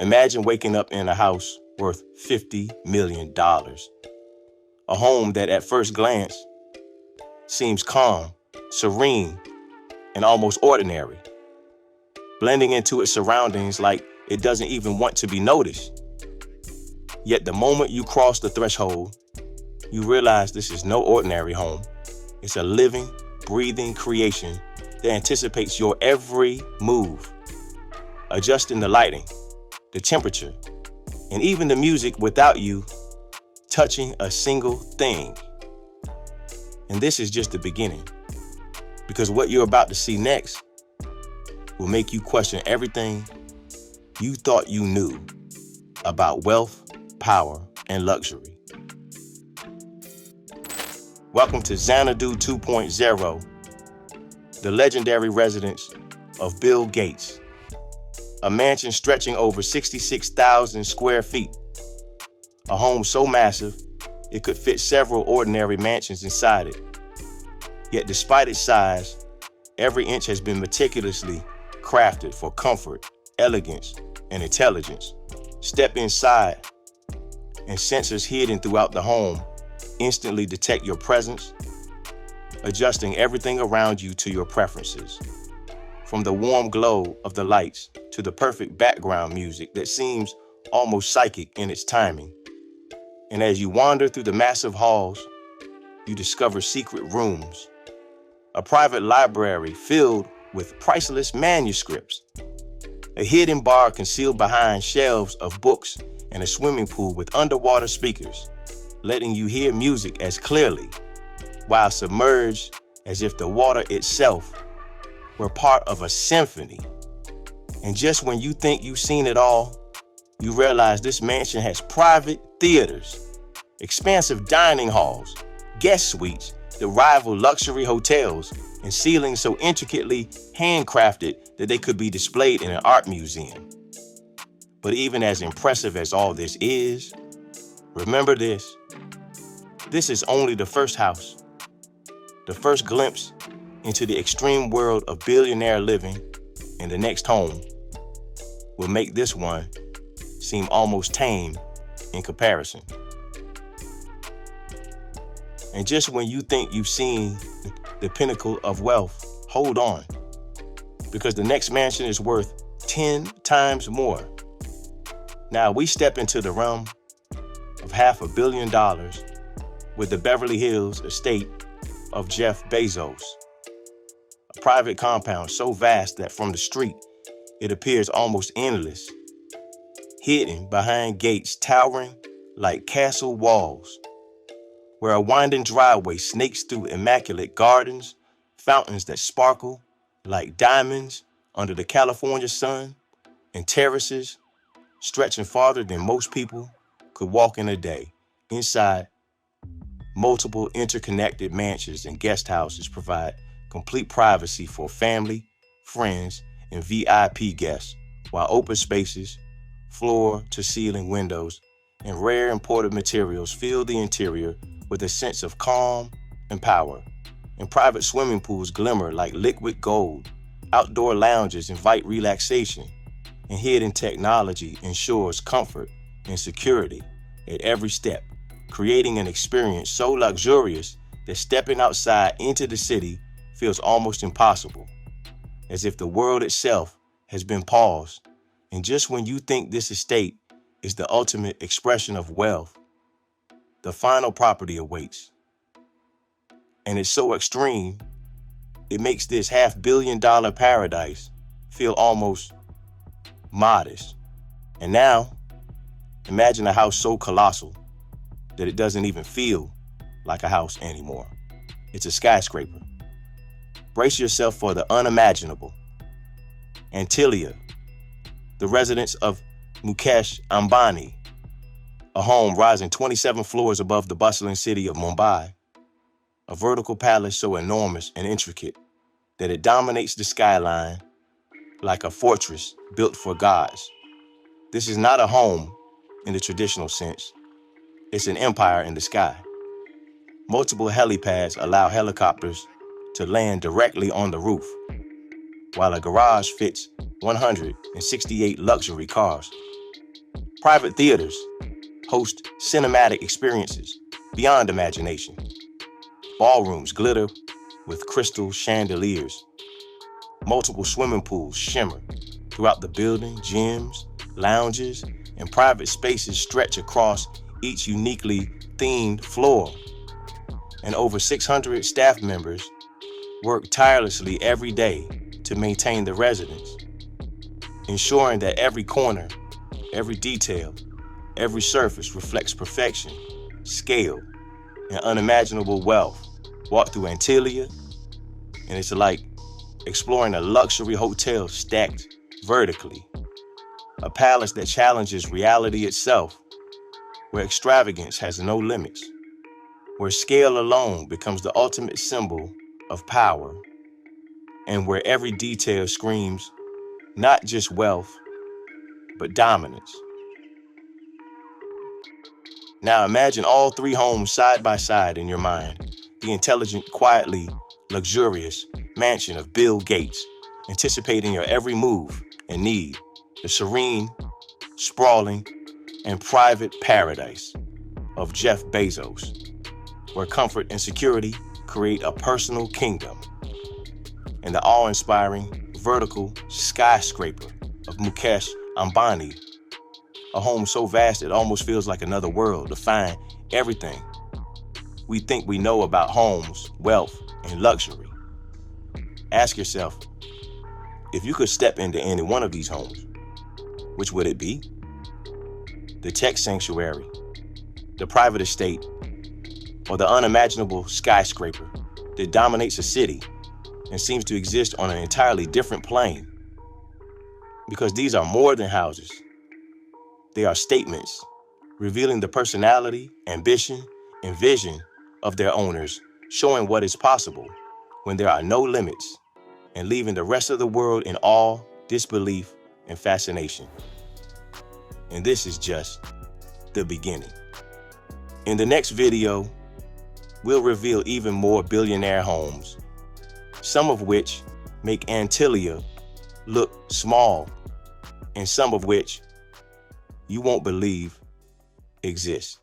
Imagine waking up in a house worth $50 million. A home that at first glance seems calm, serene, and almost ordinary, blending into its surroundings like it doesn't even want to be noticed. Yet the moment you cross the threshold, you realize this is no ordinary home. It's a living, breathing creation that anticipates your every move, adjusting the lighting, the temperature, and even the music without you touching a single thing. And this is just the beginning, because what you're about to see next will make you question everything you thought you knew about wealth, power, and luxury. Welcome to Xanadu 2.0, the legendary residence of Bill Gates, a mansion stretching over 66,000 square feet, a home so massive it could fit several ordinary mansions inside it. Yet despite its size, every inch has been meticulously crafted for comfort, elegance, and intelligence. Step inside, and sensors hidden throughout the home instantly detect your presence, adjusting everything around you to your preferences. From the warm glow of the lights to the perfect background music that seems almost psychic in its timing. And as you wander through the massive halls, you discover secret rooms, a private library filled with priceless manuscripts, a hidden bar concealed behind shelves of books, and a swimming pool with underwater speakers, letting you hear music as clearly, while submerged as if the water itself were part of a symphony. And just when you think you've seen it all, you realize this mansion has private theaters, expansive dining halls, guest suites that rival luxury hotels, and ceilings so intricately handcrafted that they could be displayed in an art museum. But even as impressive as all this is, remember this. This is only the first house, the first glimpse into the extreme world of billionaire living, and the next home will make this one seem almost tame in comparison. And just when you think you've seen the pinnacle of wealth, hold on, because the next mansion is worth 10 times more. Now we step into the realm of $500 million with the Beverly Hills estate of Jeff Bezos, a private compound so vast that from the street it appears almost endless, hidden behind gates towering like castle walls, where a winding driveway snakes through immaculate gardens, fountains that sparkle like diamonds under the California sun, and terraces stretching farther than most people could walk in a day. Inside, multiple interconnected mansions and guest houses provide complete privacy for family, friends, and VIP guests, while open spaces, floor-to-ceiling windows, and rare imported materials fill the interior with a sense of calm and power. And private swimming pools glimmer like liquid gold. Outdoor lounges invite relaxation, and hidden technology ensures comfort and security at every step, creating an experience so luxurious that stepping outside into the city feels almost impossible, as if the world itself has been paused. And just when you think this estate is the ultimate expression of wealth, the final property awaits. And it's so extreme, it makes this $500 million paradise feel almost modest. And now, imagine a house so colossal that it doesn't even feel like a house anymore. It's a skyscraper. Brace yourself for the unimaginable. Antilia, the residence of Mukesh Ambani, a home rising 27 floors above the bustling city of Mumbai, a vertical palace so enormous and intricate that it dominates the skyline like a fortress built for gods. This is not a home in the traditional sense. It's an empire in the sky. Multiple helipads allow helicopters to land directly on the roof, while a garage fits 168 luxury cars. Private theaters host cinematic experiences beyond imagination. Ballrooms glitter with crystal chandeliers. Multiple swimming pools shimmer throughout the building. Gyms, lounges, and private spaces stretch across each uniquely themed floor. And over 600 staff members work tirelessly every day to maintain the residence, ensuring that every corner, every detail, every surface reflects perfection, scale, and unimaginable wealth. Walk through Antilia, and it's like exploring a luxury hotel stacked vertically. A palace that challenges reality itself, where extravagance has no limits, where scale alone becomes the ultimate symbol of power, and where every detail screams not just wealth, but dominance. Now imagine all three homes side by side in your mind. The intelligent, quietly luxurious mansion of Bill Gates, anticipating your every move and need. The serene, sprawling, and private paradise of Jeff Bezos, where comfort and security create a personal kingdom. And the awe-inspiring vertical skyscraper of Mukesh Ambani, a home so vast it almost feels like another world, defying everything we think we know about homes, wealth, and luxury. Ask yourself, if you could step into any one of these homes, which would it be? The tech sanctuary, the private estate, or the unimaginable skyscraper that dominates a city and seems to exist on an entirely different plane? Because these are more than houses. They are statements revealing the personality, ambition, and vision of their owners, showing what is possible when there are no limits, and leaving the rest of the world in awe, disbelief, and fascination. And this is just the beginning. In the next video, we'll reveal even more billionaire homes, some of which make Antilia look small, and some of which you won't believe exist.